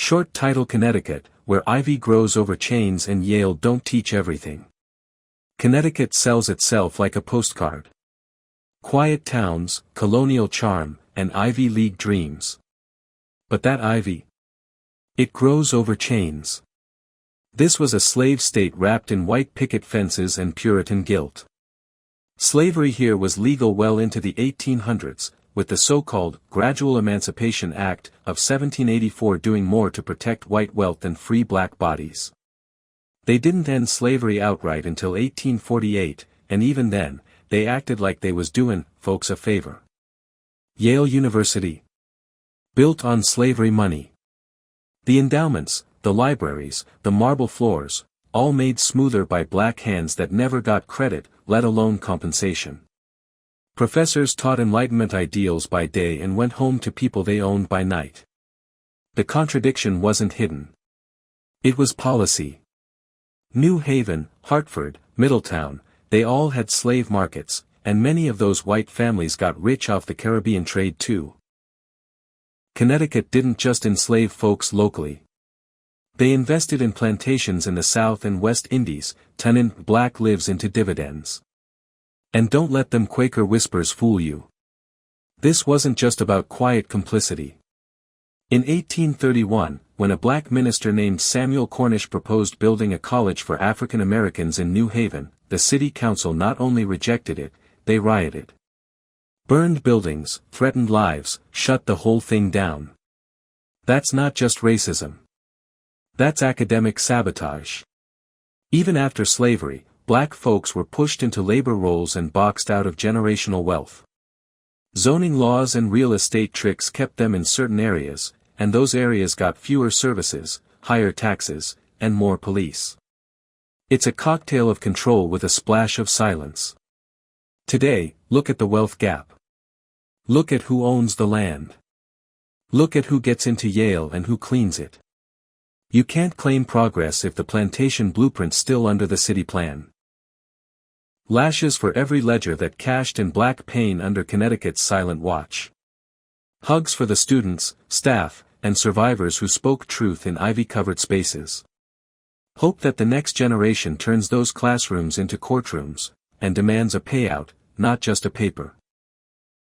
Short title: Connecticut, where ivy grows over chains and Yale don't teach everything. Connecticut sells itself like a postcard. Quiet towns, colonial charm, and Ivy League dreams. But that ivy? It grows over chains. This was a slave state wrapped in white picket fences and Puritan guilt. Slavery here was legal well into the 1800s, with the so-called Gradual Emancipation Act of 1784 doing more to protect white wealth than free black bodies. They didn't end slavery outright until 1848, and even then, they acted like they was doing folks a favor. Yale University. Built on slavery money. The endowments, the libraries, the marble floors, all made smoother by black hands that never got credit, let alone compensation. Professors taught Enlightenment ideals by day and went home to people they owned by night. The contradiction wasn't hidden. It was policy. New Haven, Hartford, Middletown, they all had slave markets, and many of those white families got rich off the Caribbean trade too. Connecticut didn't just enslave folks locally. They invested in plantations in the South and West Indies, turning black lives into dividends. And don't let them Quaker whispers fool you. This wasn't just about quiet complicity. In 1831, when a black minister named Samuel Cornish proposed building a college for African Americans in New Haven, the city council not only rejected it, they rioted. Burned buildings, threatened lives, shut the whole thing down. That's not just racism. That's academic sabotage. Even after slavery, black folks were pushed into labor roles and boxed out of generational wealth. Zoning laws and real estate tricks kept them in certain areas, and those areas got fewer services, higher taxes, and more police. It's a cocktail of control with a splash of silence. Today, look at the wealth gap. Look at who owns the land. Look at who gets into Yale and who cleans it. You can't claim progress if the plantation blueprint's still under the city plan. Lashes for every ledger that cashed in black pain under Connecticut's silent watch. Hugs for the students, staff, and survivors who spoke truth in ivy-covered spaces. Hope that the next generation turns those classrooms into courtrooms, and demands a payout, not just a paper.